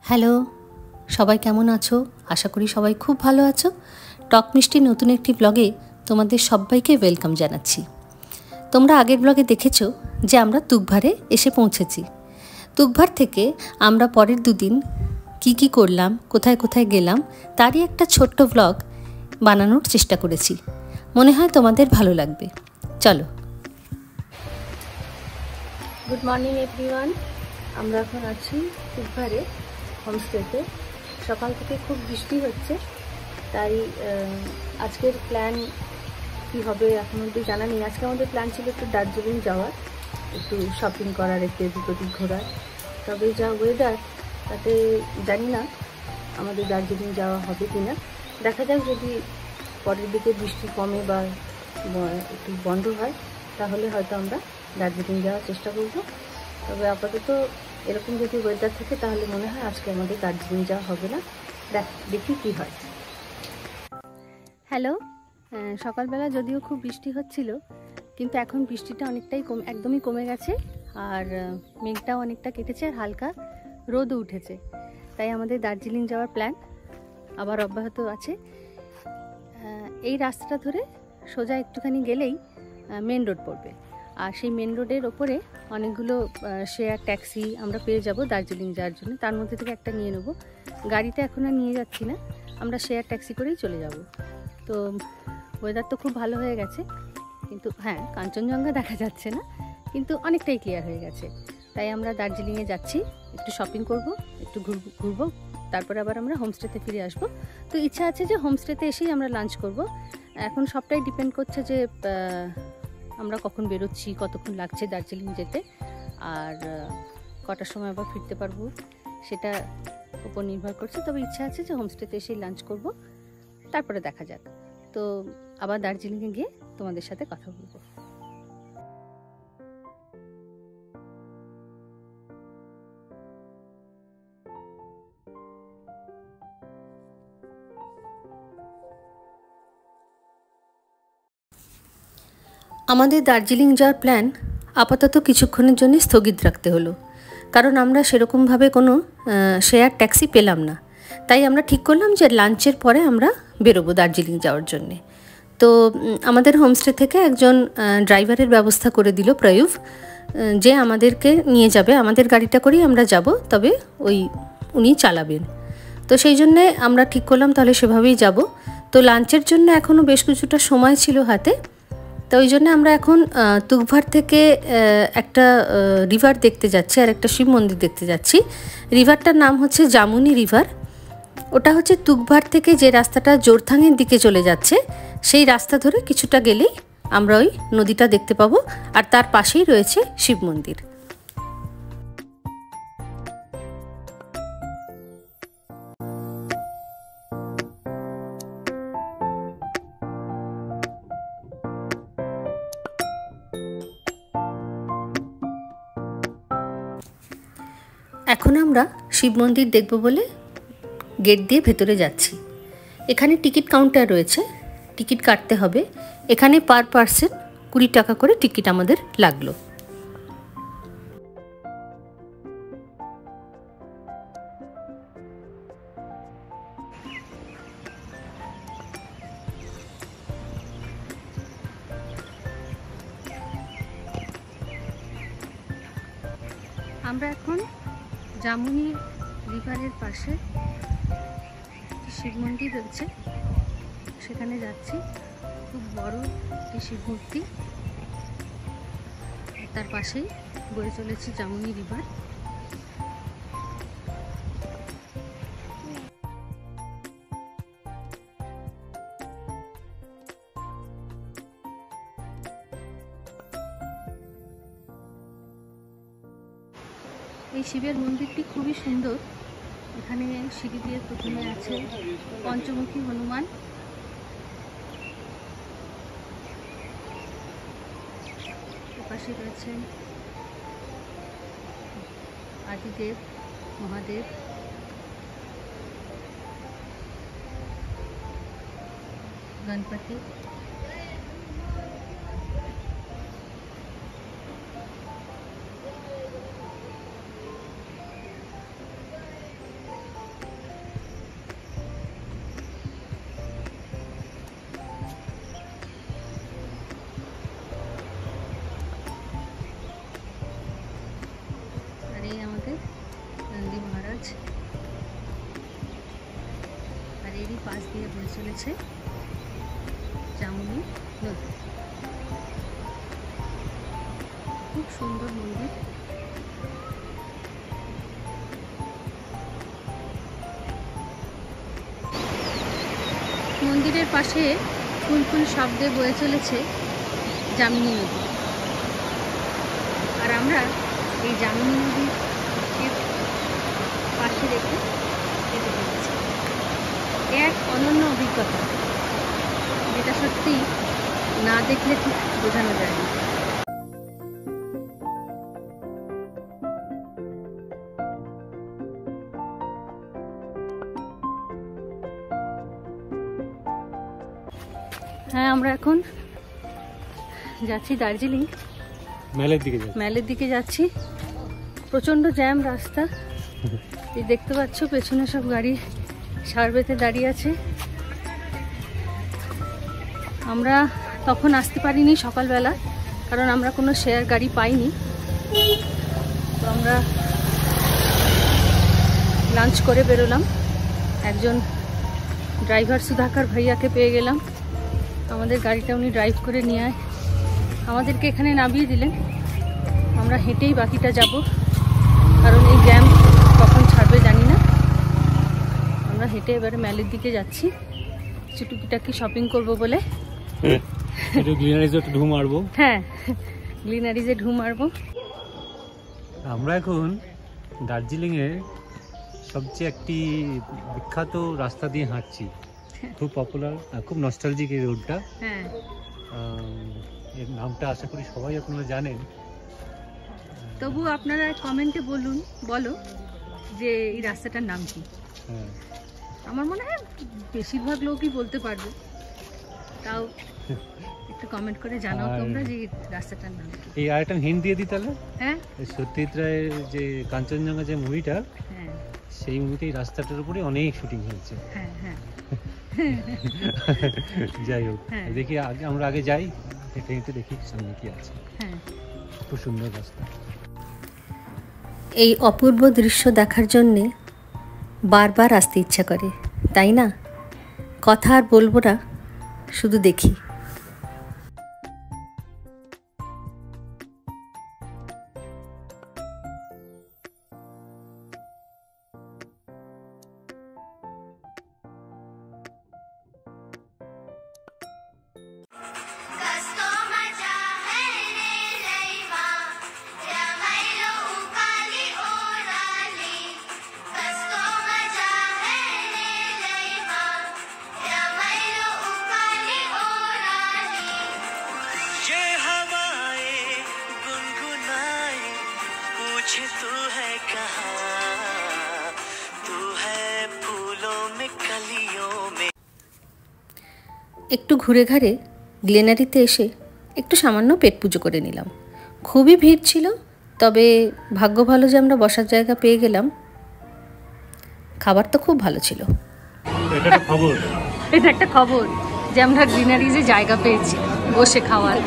Hello, সবাই কেমন আছো? আশা করি সবাই খুব ভালো আছো। টক মিষ্টি নতুন একটি ব্লগে তোমাদের সবাইকে ওয়েলকাম জানাচ্ছি। তোমরা আগের ব্লগে দেখেছো যে আমরা তুকভারে এসে পৌঁছেছি। তুকভার থেকে আমরা পরের দুদিন কি করলাম, কোথায় কোথায় গেলাম তারই একটা ছোট্ট ব্লগ বানানোর চেষ্টা করেছি। মনে হয় তোমাদের ভালো লাগবে। চলো। Good morning everyone. আমরা এখন আছি তুকভারে হোমস্টেতে। সকাল থেকে খুব বৃষ্টি হচ্ছে, তাই আজকের প্ল্যান কী হবে এখন অবধি জানা নেই। আজকে আমাদের প্ল্যান ছিল একটু দার্জিলিং যাওয়ার, একটু শপিং করার, একটু এদিক ওদিক ঘোরার। তবে যা ওয়েদার তাতে জানি না আমাদের দার্জিলিং যাওয়া হবে কি না। দেখা যাক, যদি পরের দিকে বৃষ্টি কমে বা একটু বন্ধ হয় তাহলে হয়তো আমরা দার্জিলিং যাওয়ার চেষ্টা করব। তবে আপাতত এরকম যদি ওয়েদার থাকে তাহলে মনে হয় আজকে আমাদের দার্জিলিং যাওয়া হবে না। দেখি কি হয়। হ্যালো, সকালবেলা যদিও খুব বৃষ্টি হচ্ছিল, কিন্তু এখন বৃষ্টিটা অনেকটাই একদমই কমে গেছে, আর মেঘটাও অনেকটা কেটেছে, আর হালকা রোদও উঠেছে। তাই আমাদের দার্জিলিং যাওয়ার প্ল্যান আবার অব্যাহত আছে। এই রাস্তাটা ধরে সোজা একটুখানি গেলেই মেন রোড পড়বে, আর সেই মেন রোডের ওপরে অনেকগুলো শেয়ার ট্যাক্সি আমরা পেয়ে যাব দার্জিলিং যাওয়ার জন্য। তার মধ্যে থেকে একটা নিয়ে নেব। গাড়িতে এখন আর নিয়ে যাচ্ছি না, আমরা শেয়ার ট্যাক্সি করেই চলে যাব। তো ওয়েদার তো খুব ভালো হয়ে গেছে, কিন্তু হ্যাঁ, কাঞ্চনজঙ্ঘা দেখা যাচ্ছে না, কিন্তু অনেকটাই ক্লিয়ার হয়ে গেছে। তাই আমরা দার্জিলিংয়ে যাচ্ছি, একটু শপিং করব, একটু ঘুরবো, তারপরে আবার আমরা হোমস্টেতে ফিরে আসব। তো ইচ্ছা আছে যে হোমস্টেতে এসেই আমরা লাঞ্চ করব। এখন সবটাই ডিপেন্ড করছে যে আমরা কখন বেরোচ্ছি, কতক্ষণ লাগছে দার্জিলিং যেতে, আর কটার সময় আবার ফিরতে পারবো সেটা উপর নির্ভর করছে। তবে ইচ্ছা আছে যে হোমস্টেতে এসেই লাঞ্চ করব, তারপরে দেখা যাক। তো আবার দার্জিলিংয়ে গিয়ে তোমাদের সাথে কথা বলবো। আমাদের দার্জিলিং যাওয়ার প্ল্যান আপাতত কিছুক্ষণের জন্য স্থগিত রাখতে হলো, কারণ আমরা সেরকমভাবে কোনো শেয়ার ট্যাক্সি পেলাম না। তাই আমরা ঠিক করলাম যে লাঞ্চের পরে আমরা বেরোবো দার্জিলিং যাওয়ার জন্যে। তো আমাদের হোমস্টে থেকে একজন ড্রাইভারের ব্যবস্থা করে দিল প্রয়ুভ, যে আমাদেরকে নিয়ে যাবে, আমাদের গাড়িটা করেই আমরা যাব, তবে উনি চালাবেন। তো সেই জন্যে আমরা ঠিক করলাম তাহলে সেভাবেই যাব। তো লাঞ্চের জন্য এখনও বেশ কিছুটা সময় ছিল হাতে। তো ওই জন্য আমরা এখন তুকভার থেকে একটা রিভার দেখতে যাচ্ছি, আর একটা শিব মন্দির দেখতে যাচ্ছি। রিভারটার নাম হচ্ছে জামুনি রিভার। ওটা হচ্ছে তুকভার থেকে যে রাস্তাটা জোরথাংয়ের দিকে চলে যাচ্ছে, সেই রাস্তা ধরে কিছুটা গেলেই আমরা ওই নদীটা দেখতে পাবো, আর তার পাশেই রয়েছে শিব মন্দির। এখন আমরা শিব মন্দির দেখব বলে গেট দিয়ে ভেতরে যাচ্ছি। এখানে টিকিট কাউন্টার রয়েছে, টিকিট কাটতে হবে। এখানে পার পার্সন 20 টাকা করে টিকিট আমাদের লাগলো। আমরা এখন জামুনি রিভারের পাশে শিব মন্দির রয়েছে, সেখানে যাচ্ছি। খুব বড় একটি শিব মূর্তি, তার পাশেই বয়ে চলেছে জামুনি রিভার। এই শিবের মন্দিরটি খুবই সুন্দর। এখানে সিঁড়ি দিয়ে প্রথমে আছে পঞ্চমুখী হনুমান, পাশে রয়েছেন আদিদেব, মহাদেব, গণপতি। গাছ, আর এরই পাশ দিয়ে বয়ে চলেছে জামুনি নদী। খুব সুন্দর মন্দির। মন্দিরের পাশে ফুল ফুল শব্দে বয়ে চলেছে জামুনি নদী, আর আমরা এই জামুনি নদীর পাশে রেখে যেতে পেরেছি। এক অনন্য অভিজ্ঞতা, যেটা সত্যি না দেখলে ঠিক বোঝানো যায় না। হ্যাঁ, আমরা এখন যাচ্ছি দার্জিলিং, মেলের দিকে যাচ্ছি। প্রচণ্ড জ্যাম রাস্তা, এই দেখতে পাচ্ছ পেছনে সব গাড়ি সার্ভেতে দাঁড়িয়ে আছে। আমরা তখন আসতে পারিনি সকালবেলা, কারণ আমরা কোনো শেয়ার গাড়ি পাইনি। তো আমরা লাঞ্চ করে বেরোলাম। একজন ড্রাইভার সুধাকর ভাইয়াকে পেয়ে গেলাম, আমাদের গাড়িটা উনি ড্রাইভ করে নিয়ে আমাদেরকে এখানে নামিয়ে দিলেন। আমরা হেঁটেই বাকিটা যাব, কারণ এই জ্যাম কখন ছাড়বে জানি না। আমরা হেঁটে এবারে মেলের দিকে যাচ্ছি, টুকিটাকি শপিং করব বলে। ঢু মারবো। হ্যাঁ, গ্লিনারিজে ঢু মারবো। আমরা এখন দার্জিলিং এর সবচেয়ে একটি বিখ্যাত রাস্তা দিয়ে হাঁটছি, খুব পপুলার, খুব নস্টালজিক এই রোডটা। হ্যাঁ, এর নামটা আশা করি সবাই আপনারা জানেন। তবু আপনারা কমেন্টে বলো যে এই রাস্তাটার নাম কি। হ্যাঁ, আমার মনে হয় বেশিরভাগ লোকই বলতে পারবে, তাও একটু কমেন্ট করে জানাও তোমরা যে রাস্তাটার নাম কি। এই আরেকটা হিন্ট দিয়ে দিই তাহলে। হ্যাঁ, সত্যজিৎ রায়ের যে কাঞ্চনজঙ্ঘা যে মুভিটা, হ্যাঁ, সেই মুভিতে এই রাস্তাটার উপরে অনেক শুটিং হয়েছে। হ্যাঁ, হ্যাঁ। যাই হোক, হ্যাঁ। দেখি আমরা আগে যাই, হেঁটে হেঁটে দেখি সামনে কি আছে। হ্যাঁ, খুব সুন্দর রাস্তা। এই অপূর্ব দৃশ্য দেখার জন্যে বারবার আসতে ইচ্ছা করে, তাই না? কথা আর বলবো না, শুধু দেখি। একটু ঘুরে ঘাড়ে গ্লেনারিতে এসে একটু সামান্য পেট পুজো করে নিলাম। খুবই ভিড় ছিল, তবে ভাগ্য ভালো যে আমরা বসার জায়গা পেয়ে গেলাম। খাবার তো খুব ভালো ছিল। এটা একটা খবর যে আমরা গ্লিনারিজে জায়গা পেয়েছি বসে খাওয়ার।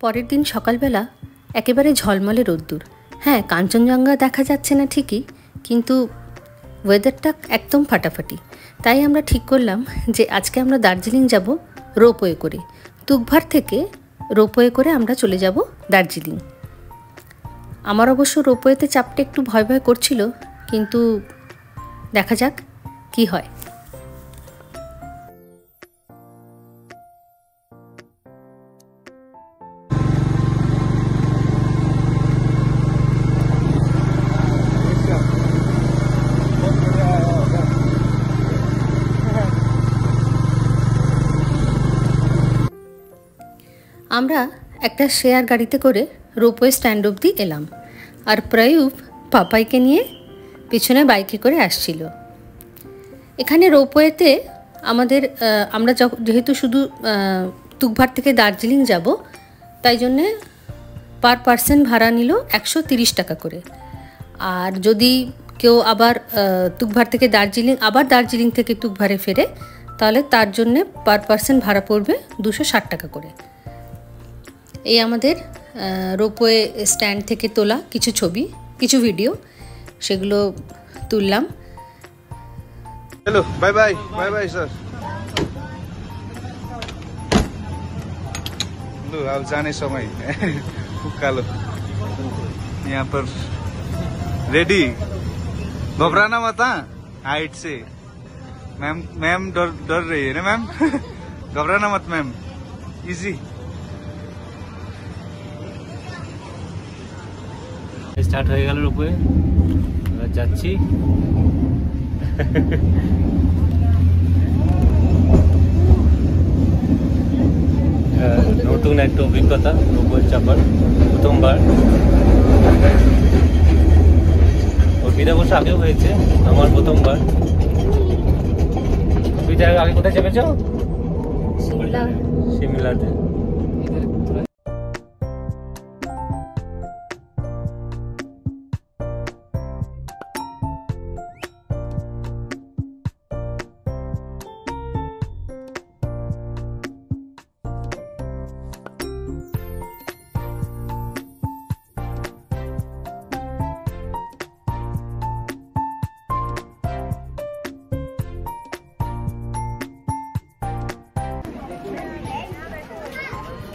পরের দিন সকালবেলা একেবারে ঝলমলে রোদ্দুর। হ্যাঁ, কাঞ্চনজঙ্ঘা দেখা যাচ্ছে না ঠিকই, কিন্তু ওয়েদারটা একদম ফাটাফাটি। তাই আমরা ঠিক করলাম যে আজকে আমরা দার্জিলিং যাব রোপওয়ে করে। তুকভার থেকে রোপওয়ে করে আমরা চলে যাব দার্জিলিং। আমার অবশ্য রোপওয়েতে চাপতে একটু ভয় ভয় করছিল, কিন্তু দেখা যাক কি হয়। আমরা একটা শেয়ার গাড়িতে করে রোপওয়ে স্ট্যান্ড অবধি এলাম, আর প্রয়ূপ পাপাইকে নিয়ে পিছনে বাইকে করে আসছিল। এখানে রোপওয়েতে আমরা যেহেতু শুধু তুকভার থেকে দার্জিলিং যাব, তাই জন্যে পার পার্সন ভাড়া নিল 130 টাকা করে। আর যদি কেউ আবার তুকভার থেকে দার্জিলিং থেকে তুকভারে ফেরে, তাহলে তার জন্যে পার পার্সন ভাড়া পড়বে 260 টাকা করে। এই আমাদের রোপওয়ে স্ট্যান্ড থেকে তোলা কিছু ছবি, কিছু ভিডিও, সেগুলো তুললাম। Hello bye bye bye bye sir. लो अब जाने समय उकालो यहाँ पर रेडी। घबराना मत, हाइट से। मैम मैम डर रही है ना मैम। घबराना मत मैम, इजी। স্টার্ট হয়ে গেল রোপওয়ে, এবার যাচ্ছি। নতুন একটা অভিজ্ঞতা রোপওয়ে চাপার, প্রথমবার। অর্পিতা অবশ্য আগেও হয়েছে, আমার প্রথমবার। অর্পিতা আগে কোথায় চেপেছ? শিমলাতে।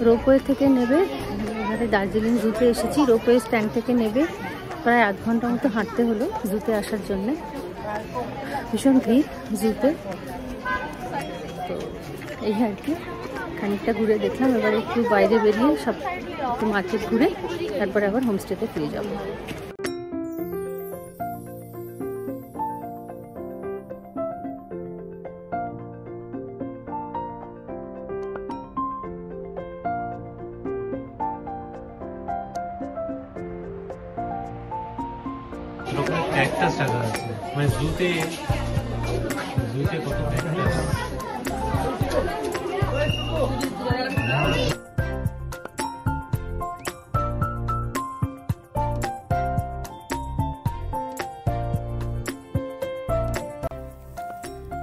রোপওয়ে থেকে নেবে, এবারে দার্জিলিং জুতে এসেছি। রোপওয়ে স্ট্যান্ড থেকে নেবে, প্রায় আধ ঘন্টা মতো হাঁটতে হলো জুতে আসার জন্যে। ভীষণ ভিড় জুতে। তো এই আর কি, খানিকটা ঘুরে দেখলাম। এবার একটু বাইরে বেরিয়ে সব একটু মার্কেট ঘুরে তারপরে আবার হোমস্টেতে ফিরে যাব। ক্যাকটাস টাকা আছে, মানে জুতে কত ক্যাকটাস।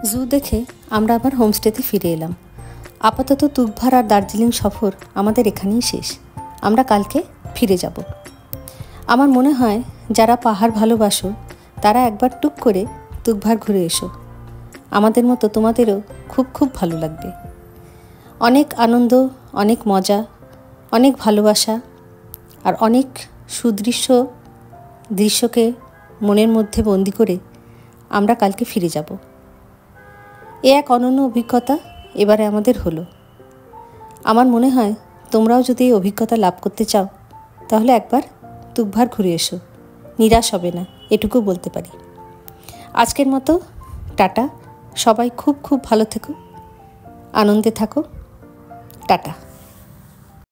জু দেখে আমরা আবার হোমস্টেতে ফিরে এলাম। আপাতত তুকভার আর দার্জিলিং সফর আমাদের এখানেই শেষ। আমরা কালকে ফিরে যাব। আমার মনে হয় যারা পাহাড় ভালোবাসো তারা একবার টুক করে তুকভার ঘুরে এসো। আমাদের মতো তোমাদেরও খুব খুব ভালো লাগবে। অনেক আনন্দ, অনেক মজা, অনেক ভালোবাসা আর অনেক সুদৃশ্য দৃশ্যকে মনের মধ্যে বন্দি করে আমরা কালকে ফিরে যাব। এ এক অনন্য অভিজ্ঞতা এবারে আমাদের হলো। আমার মনে হয় তোমরাও যদি এই অভিজ্ঞতা লাভ করতে চাও তাহলে একবার তুকভার ঘুরে এসো, নিরাশ হবে না, এটুকু বলতে পারি। আজকের মতো টাটা। সবাই খুব খুব ভালো থেকো, আনন্দে থাকো। টাটা।